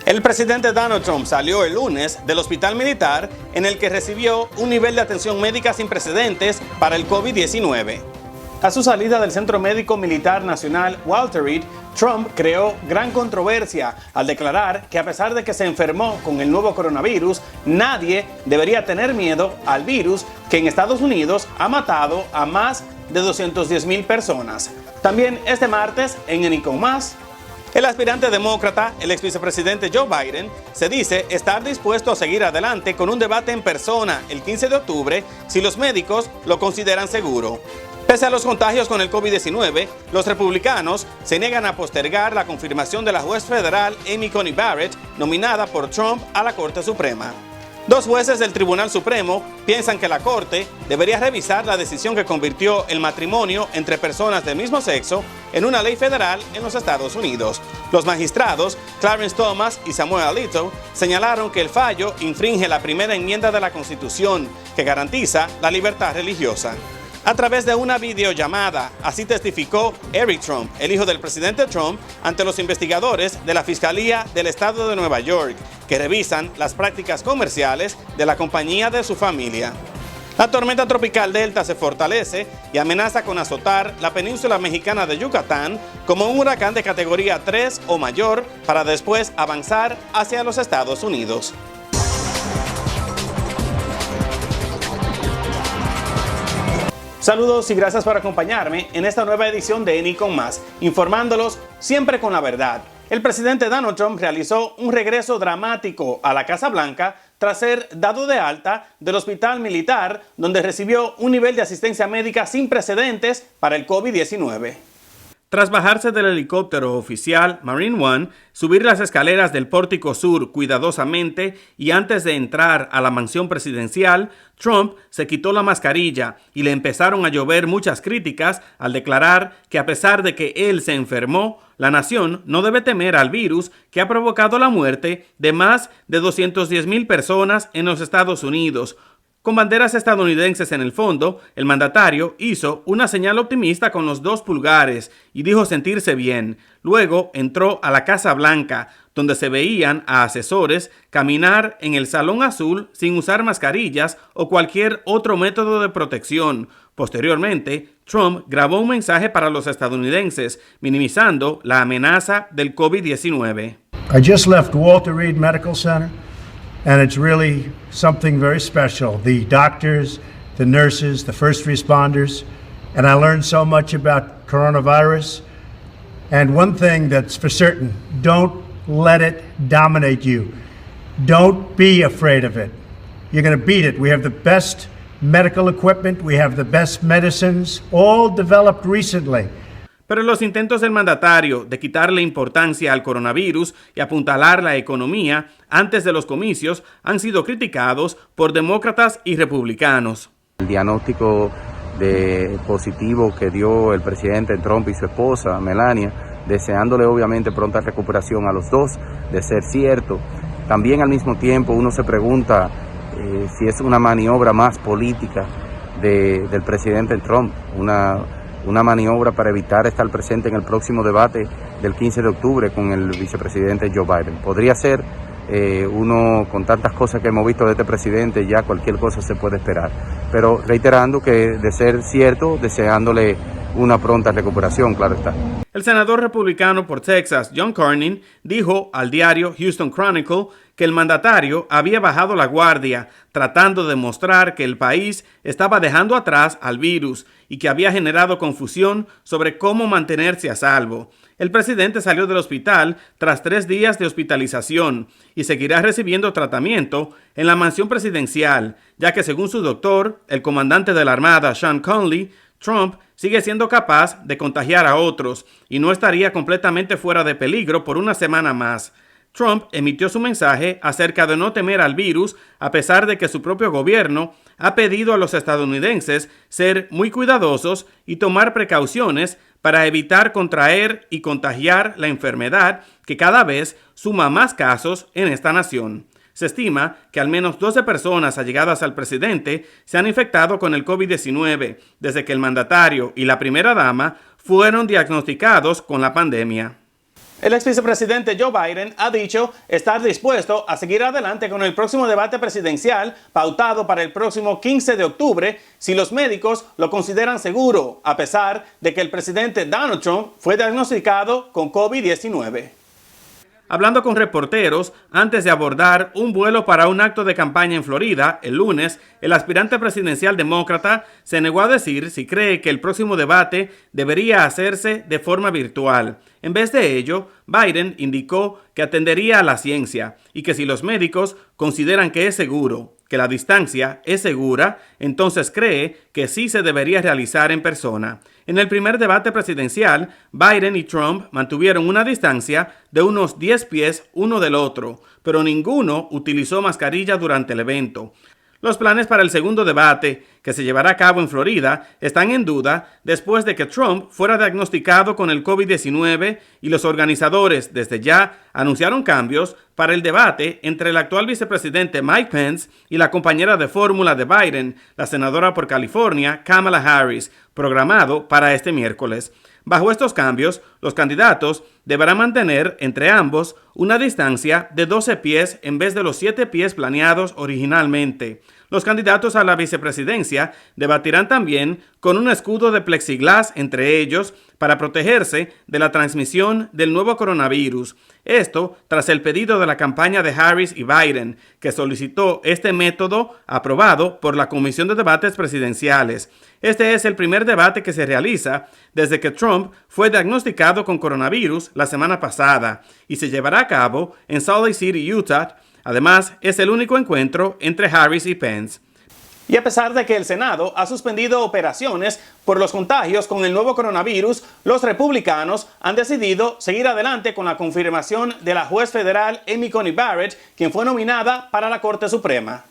El presidente Donald Trump salió el lunes del hospital militar en el que recibió un nivel de atención médica sin precedentes para el COVID-19. A su salida del Centro Médico Militar Nacional Walter Reed, Trump creó gran controversia al declarar que a pesar de que se enfermó con el nuevo coronavirus, nadie debería tener miedo al virus que en Estados Unidos ha matado a más de 210,000 personas. También este martes, en Eddie con Más, el aspirante demócrata, el ex vicepresidente Joe Biden, se dice estar dispuesto a seguir adelante con un debate en persona el 15 de octubre si los médicos lo consideran seguro. Pese a los contagios con el COVID-19, los republicanos se niegan a postergar la confirmación de la juez federal Amy Coney Barrett, nominada por Trump a la Corte Suprema. Dos jueces del Tribunal Supremo piensan que la Corte debería revisar la decisión que convirtió el matrimonio entre personas del mismo sexo en una ley federal en los Estados Unidos. Los magistrados Clarence Thomas y Samuel Alito señalaron que el fallo infringe la primera enmienda de la Constitución, que garantiza la libertad religiosa. A través de una videollamada, así testificó Eric Trump, el hijo del presidente Trump, ante los investigadores de la Fiscalía del Estado de Nueva York, que revisan las prácticas comerciales de la compañía de su familia. La tormenta tropical Delta se fortalece y amenaza con azotar la península mexicana de Yucatán como un huracán de categoría 3 o mayor para después avanzar hacia los Estados Unidos. Saludos y gracias por acompañarme en esta nueva edición de Eddie con Más, informándolos siempre con la verdad. El presidente Donald Trump realizó un regreso dramático a la Casa Blanca tras ser dado de alta del hospital militar, donde recibió un nivel de asistencia médica sin precedentes para el COVID-19. Tras bajarse del helicóptero oficial Marine One, subir las escaleras del pórtico sur cuidadosamente y antes de entrar a la mansión presidencial, Trump se quitó la mascarilla y le empezaron a llover muchas críticas al declarar que a pesar de que él se enfermó, la nación no debe temer al virus que ha provocado la muerte de más de 210,000 personas en los Estados Unidos. Con banderas estadounidenses en el fondo, el mandatario hizo una señal optimista con los 2 pulgares y dijo sentirse bien. Luego entró a la Casa Blanca, donde se veían a asesores caminar en el Salón Azul sin usar mascarillas o cualquier otro método de protección. Posteriormente, Trump grabó un mensaje para los estadounidenses, minimizando la amenaza del COVID-19. I just left Walter Reed Medical Center. And it's really something very special. The doctors, the nurses, the first responders, and I learned so much about coronavirus. And one thing that's for certain, don't let it dominate you. Don't be afraid of it. You're going to beat it. We have the best medical equipment. We have the best medicines, all developed recently. Pero los intentos del mandatario de quitarle importancia al coronavirus y apuntalar la economía antes de los comicios han sido criticados por demócratas y republicanos. El diagnóstico positivo que dio el presidente Trump y su esposa Melania, deseándole obviamente pronta recuperación a los dos, de ser cierto. También al mismo tiempo uno se pregunta si es una maniobra más política del presidente Trump, una maniobra para evitar estar presente en el próximo debate del 15 de octubre con el vicepresidente Joe Biden. Podría ser, uno con tantas cosas que hemos visto de este presidente, ya cualquier cosa se puede esperar. Pero reiterando que de ser cierto, deseándole una pronta recuperación, claro está. El senador republicano por Texas, John Cornyn, dijo al diario Houston Chronicle que el mandatario había bajado la guardia, tratando de mostrar que el país estaba dejando atrás al virus y que había generado confusión sobre cómo mantenerse a salvo. El presidente salió del hospital tras 3 días de hospitalización y seguirá recibiendo tratamiento en la mansión presidencial, ya que según su doctor, el comandante de la Armada, Sean Conley, Trump sigue siendo capaz de contagiar a otros y no estaría completamente fuera de peligro por una semana más. Trump emitió su mensaje acerca de no temer al virus, a pesar de que su propio gobierno ha pedido a los estadounidenses ser muy cuidadosos y tomar precauciones para evitar contraer y contagiar la enfermedad que cada vez suma más casos en esta nación. Se estima que al menos 12 personas allegadas al presidente se han infectado con el COVID-19 desde que el mandatario y la primera dama fueron diagnosticados con la pandemia. El ex vicepresidente Joe Biden ha dicho estar dispuesto a seguir adelante con el próximo debate presidencial pautado para el próximo 15 de octubre si los médicos lo consideran seguro, a pesar de que el presidente Donald Trump fue diagnosticado con COVID-19. Hablando con reporteros antes de abordar un vuelo para un acto de campaña en Florida el lunes, el aspirante presidencial demócrata se negó a decir si cree que el próximo debate debería hacerse de forma virtual. En vez de ello, Biden indicó que atendería a la ciencia y que si los médicos consideran que es seguro, que la distancia es segura, entonces cree que sí se debería realizar en persona. En el primer debate presidencial, Biden y Trump mantuvieron una distancia de unos 10 pies uno del otro, pero ninguno utilizó mascarilla durante el evento. Los planes para el segundo debate, que se llevará a cabo en Florida, están en duda después de que Trump fuera diagnosticado con el COVID-19 y los organizadores desde ya anunciaron cambios para el debate entre el actual vicepresidente Mike Pence y la compañera de fórmula de Biden, la senadora por California, Kamala Harris, programado para este miércoles. Bajo estos cambios, los candidatos deberán mantener entre ambos una distancia de 12 pies en vez de los 7 pies planeados originalmente. Los candidatos a la vicepresidencia debatirán también con un escudo de plexiglas entre ellos para protegerse de la transmisión del nuevo coronavirus. Esto tras el pedido de la campaña de Harris y Biden, que solicitó este método aprobado por la Comisión de Debates Presidenciales. Este es el primer debate que se realiza desde que Trump fue diagnosticado con coronavirus la semana pasada y se llevará a cabo en Salt Lake City, Utah. Además, es el único encuentro entre Harris y Pence. Y a pesar de que el Senado ha suspendido operaciones por los contagios con el nuevo coronavirus, los republicanos han decidido seguir adelante con la confirmación de la juez federal Amy Coney Barrett, quien fue nominada para la Corte Suprema.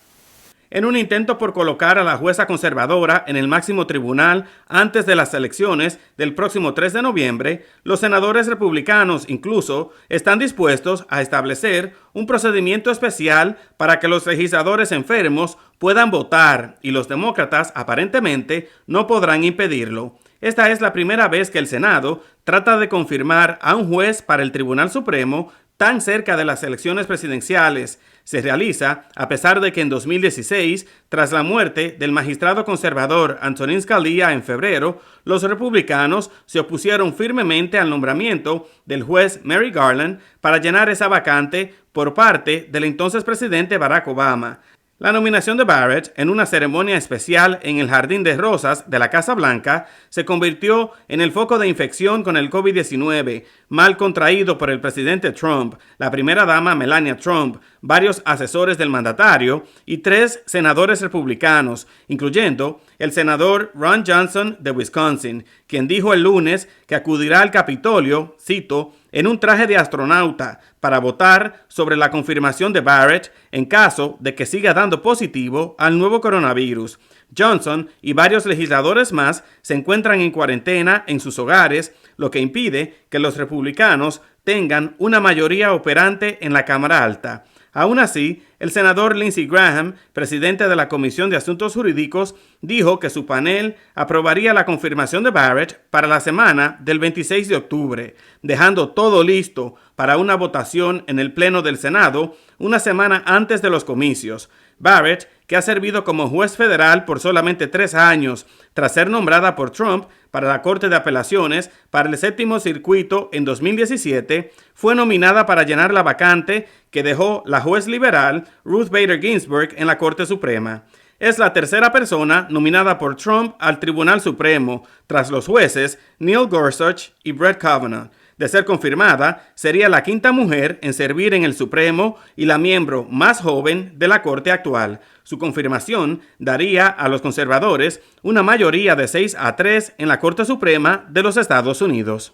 En un intento por colocar a la jueza conservadora en el máximo tribunal antes de las elecciones del próximo 3 de noviembre, los senadores republicanos incluso están dispuestos a establecer un procedimiento especial para que los legisladores enfermos puedan votar y los demócratas aparentemente no podrán impedirlo. Esta es la primera vez que el Senado trata de confirmar a un juez para el Tribunal Supremo tan cerca de las elecciones presidenciales. Se realiza a pesar de que en 2016, tras la muerte del magistrado conservador Antonin Scalia en febrero, los republicanos se opusieron firmemente al nombramiento del juez Merrick Garland para llenar esa vacante por parte del entonces presidente Barack Obama. La nominación de Barrett en una ceremonia especial en el Jardín de Rosas de la Casa Blanca se convirtió en el foco de infección con el COVID-19, mal contraído por el presidente Trump, la primera dama Melania Trump, varios asesores del mandatario y 3 senadores republicanos, incluyendo el senador Ron Johnson de Wisconsin, quien dijo el lunes que acudirá al Capitolio, cito, en un traje de astronauta para votar sobre la confirmación de Barrett en caso de que siga dando positivo al nuevo coronavirus. Johnson y varios legisladores más se encuentran en cuarentena en sus hogares, lo que impide que los republicanos tengan una mayoría operante en la Cámara Alta. Aún así, el senador Lindsey Graham, presidente de la Comisión de Asuntos Jurídicos, dijo que su panel aprobaría la confirmación de Barrett para la semana del 26 de octubre, dejando todo listo para una votación en el Pleno del Senado una semana antes de los comicios. Barrett, que ha servido como juez federal por solamente 3 años, tras ser nombrada por Trump para la Corte de Apelaciones para el 7º Circuito en 2017, fue nominada para llenar la vacante que dejó la juez liberal Ruth Bader Ginsburg en la Corte Suprema. Es la tercera persona nominada por Trump al Tribunal Supremo, tras los jueces Neil Gorsuch y Brett Kavanaugh. De ser confirmada, sería la 5ª mujer en servir en el Supremo y la miembro más joven de la Corte actual. Su confirmación daría a los conservadores una mayoría de 6-3 en la Corte Suprema de los Estados Unidos.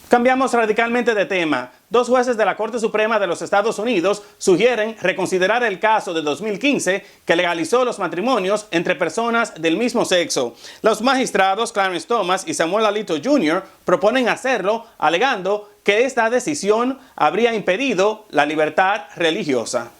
Cambiamos radicalmente de tema. 2 jueces de la Corte Suprema de los Estados Unidos sugieren reconsiderar el caso de 2015 que legalizó los matrimonios entre personas del mismo sexo. Los magistrados Clarence Thomas y Samuel Alito Jr. proponen hacerlo, alegando que esta decisión habría impedido la libertad religiosa.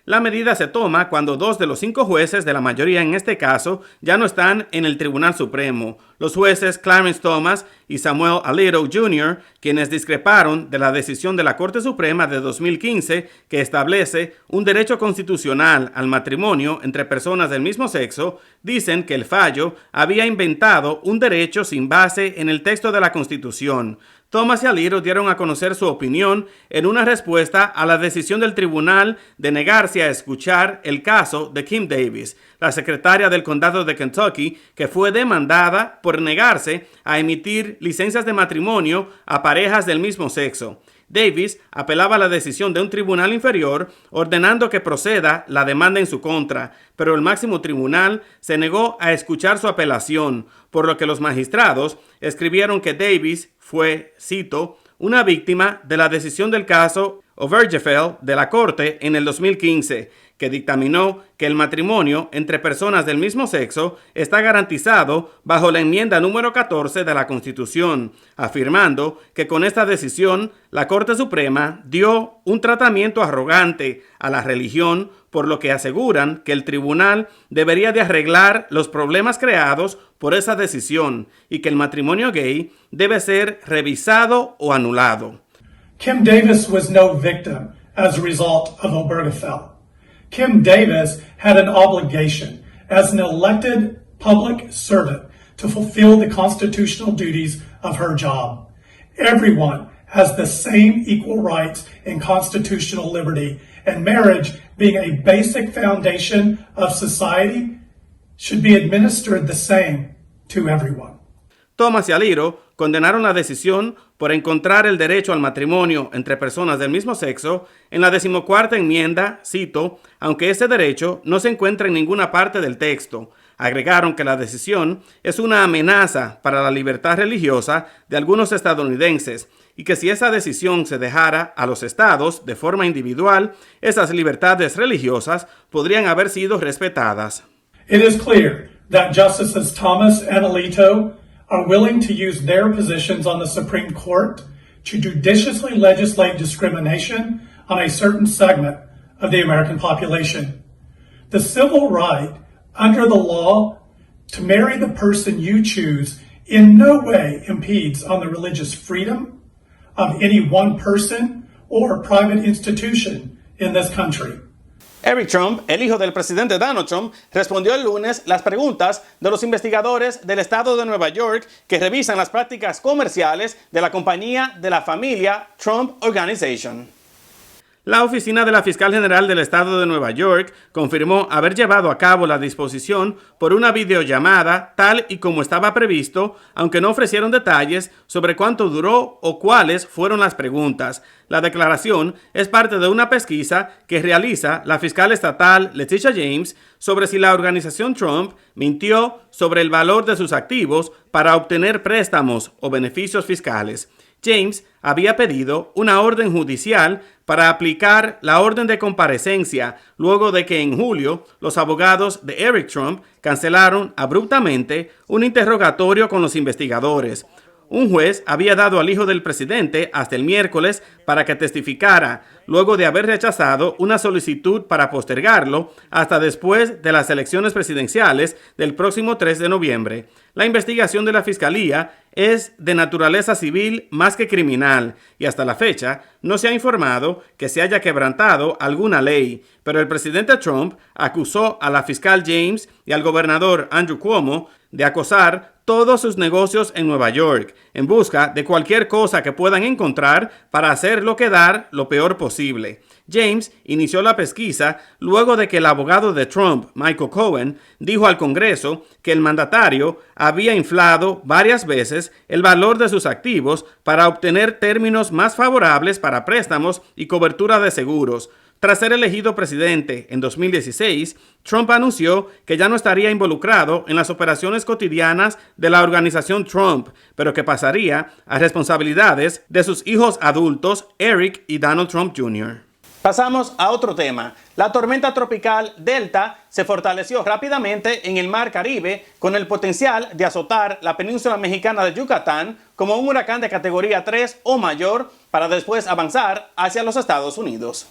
La medida se toma cuando 2 de los 5 jueces de la mayoría en este caso ya no están en el Tribunal Supremo. Los jueces Clarence Thomas y Samuel Alito Jr., quienes discreparon de la decisión de la Corte Suprema de 2015 que establece un derecho constitucional al matrimonio entre personas del mismo sexo, dicen que el fallo había inventado un derecho sin base en el texto de la Constitución. Thomas y Alito dieron a conocer su opinión en una respuesta a la decisión del tribunal de negarse a escuchar el caso de Kim Davis, la secretaria del condado de Kentucky, que fue demandada por negarse a emitir licencias de matrimonio a parejas del mismo sexo. Davis apelaba a la decisión de un tribunal inferior ordenando que proceda la demanda en su contra, pero el máximo tribunal se negó a escuchar su apelación, por lo que los magistrados escribieron que Davis fue, cito, una víctima de la decisión del caso Obergefell de la Corte en el 2015, que dictaminó que el matrimonio entre personas del mismo sexo está garantizado bajo la enmienda número 14 de la Constitución, afirmando que con esta decisión la Corte Suprema dio un tratamiento arrogante a la religión, por lo que aseguran que el tribunal debería de arreglar los problemas creados por esa decisión y que el matrimonio gay debe ser revisado o anulado. Kim Davis was no victim as a result of Obergefell. Kim Davis had an obligation as an elected public servant to fulfill the constitutional duties of her job. Everyone has the same equal rights and constitutional liberty, and marriage, being a basic foundation of society, should be administered the same to everyone. Thomas y Alito condenaron la decisión por encontrar el derecho al matrimonio entre personas del mismo sexo en la 14ª enmienda, cito, aunque ese derecho no se encuentra en ninguna parte del texto. Agregaron que la decisión es una amenaza para la libertad religiosa de algunos estadounidenses y que si esa decisión se dejara a los estados de forma individual, esas libertades religiosas podrían haber sido respetadas. It is clear that Justices Thomas and Alito are willing to use their positions on the Supreme Court to judiciously legislate discrimination on a certain segment of the American population. The civil right under the law to marry the person you choose in no way impedes on the religious freedom of any one person or private institution in this country. Eric Trump, el hijo del presidente Donald Trump, respondió el lunes las preguntas de los investigadores del estado de Nueva York que revisan las prácticas comerciales de la compañía de la familia Trump Organization. La oficina de la fiscal general del estado de Nueva York confirmó haber llevado a cabo la disposición por una videollamada tal y como estaba previsto, aunque no ofrecieron detalles sobre cuánto duró o cuáles fueron las preguntas. La declaración es parte de una pesquisa que realiza la fiscal estatal Letitia James sobre si la organización Trump mintió sobre el valor de sus activos para obtener préstamos o beneficios fiscales. James había pedido una orden judicial para aplicar la orden de comparecencia luego de que en julio los abogados de Eric Trump cancelaron abruptamente un interrogatorio con los investigadores. Un juez había dado al hijo del presidente hasta el miércoles para que testificara, luego de haber rechazado una solicitud para postergarlo hasta después de las elecciones presidenciales del próximo 3 de noviembre. La investigación de la Fiscalía es de naturaleza civil más que criminal y hasta la fecha no se ha informado que se haya quebrantado alguna ley, pero el presidente Trump acusó a la fiscal James y al gobernador Andrew Cuomo de acosar todos sus negocios en Nueva York, en busca de cualquier cosa que puedan encontrar para hacerlo quedar lo peor posible. James inició la pesquisa luego de que el abogado de Trump, Michael Cohen, dijo al Congreso que el mandatario había inflado varias veces el valor de sus activos para obtener términos más favorables para préstamos y cobertura de seguros. Tras ser elegido presidente en 2016, Trump anunció que ya no estaría involucrado en las operaciones cotidianas de la organización Trump, pero que pasaría a responsabilidades de sus hijos adultos, Eric y Donald Trump Jr. Pasamos a otro tema. La tormenta tropical Delta se fortaleció rápidamente en el Mar Caribe con el potencial de azotar la península mexicana de Yucatán como un huracán de categoría 3 o mayor para después avanzar hacia los Estados Unidos.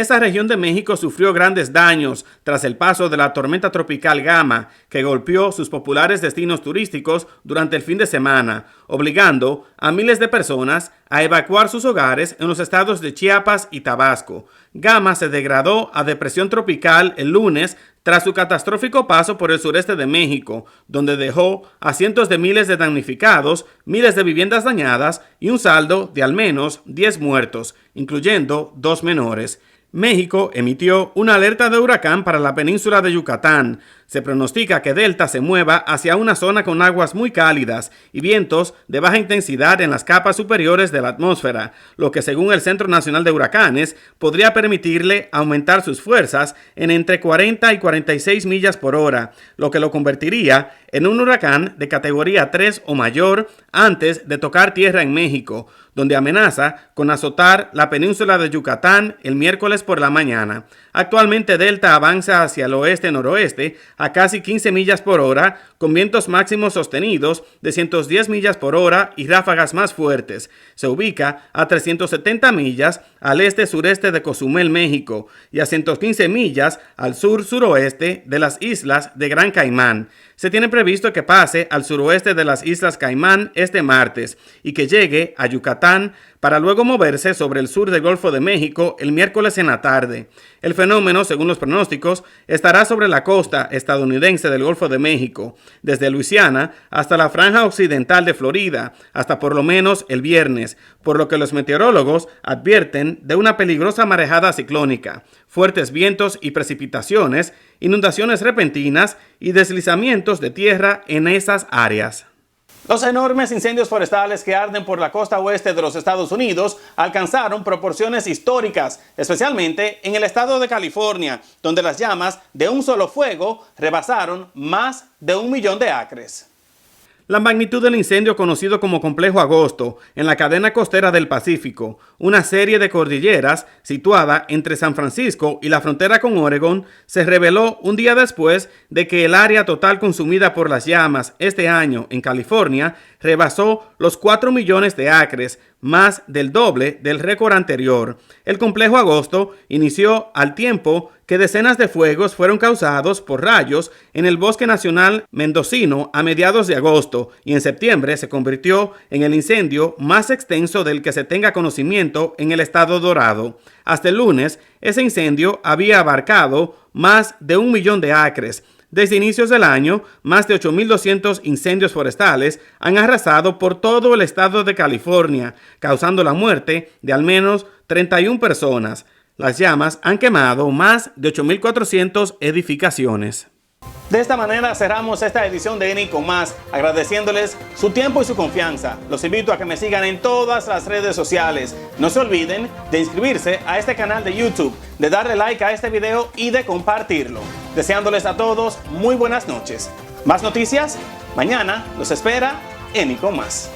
Esa región de México sufrió grandes daños tras el paso de la tormenta tropical Gama, que golpeó sus populares destinos turísticos durante el fin de semana, obligando a miles de personas a evacuar sus hogares en los estados de Chiapas y Tabasco. Gama se degradó a depresión tropical el lunes tras su catastrófico paso por el sureste de México, donde dejó a cientos de miles de damnificados, miles de viviendas dañadas y un saldo de al menos 10 muertos, incluyendo 2 menores. México emitió una alerta de huracán para la península de Yucatán. Se pronostica que Delta se mueva hacia una zona con aguas muy cálidas y vientos de baja intensidad en las capas superiores de la atmósfera, lo que según el Centro Nacional de Huracanes podría permitirle aumentar sus fuerzas en entre 40 y 46 millas por hora, lo que lo convertiría en un huracán de categoría 3 o mayor antes de tocar tierra en México, donde amenaza con azotar la península de Yucatán el miércoles por la mañana. Actualmente Delta avanza hacia el oeste-noroeste a casi 15 millas por hora, con vientos máximos sostenidos de 110 millas por hora y ráfagas más fuertes. Se ubica a 370 millas al este-sureste de Cozumel, México, y a 115 millas al sur-suroeste de las islas de Gran Caimán. Se tiene previsto que pase al suroeste de las Islas Caimán este martes y que llegue a Yucatán para luego moverse sobre el sur del Golfo de México el miércoles en la tarde. El fenómeno, según los pronósticos, estará sobre la costa estadounidense del Golfo de México, desde Luisiana hasta la franja occidental de Florida, hasta por lo menos el viernes, por lo que los meteorólogos advierten de una peligrosa marejada ciclónica, fuertes vientos y precipitaciones, inundaciones repentinas y deslizamientos de tierra en esas áreas. Los enormes incendios forestales que arden por la costa oeste de los Estados Unidos alcanzaron proporciones históricas, especialmente en el estado de California, donde las llamas de un solo fuego rebasaron más de 1 millón de acres. La magnitud del incendio, conocido como Complejo Agosto, en la cadena costera del Pacífico, una serie de cordilleras situada entre San Francisco y la frontera con Oregón, se reveló un día después de que el área total consumida por las llamas este año en California rebasó los 4 millones de acres, más del doble del récord anterior. El Complejo Agosto inició al tiempo que decenas de fuegos fueron causados por rayos en el Bosque Nacional Mendocino a mediados de agosto, y en septiembre se convirtió en el incendio más extenso del que se tenga conocimiento en el estado Dorado. Hasta el lunes, ese incendio había abarcado más de 1 millón de acres. Desde inicios del año, más de 8.200 incendios forestales han arrasado por todo el estado de California, causando la muerte de al menos 31 personas. Las llamas han quemado más de 8.400 edificaciones. De esta manera cerramos esta edición de ENI con Más, agradeciéndoles su tiempo y su confianza. Los invito a que me sigan en todas las redes sociales. No se olviden de inscribirse a este canal de YouTube, de darle like a este video y de compartirlo. Deseándoles a todos muy buenas noches. Más noticias, mañana los espera ENI con Más.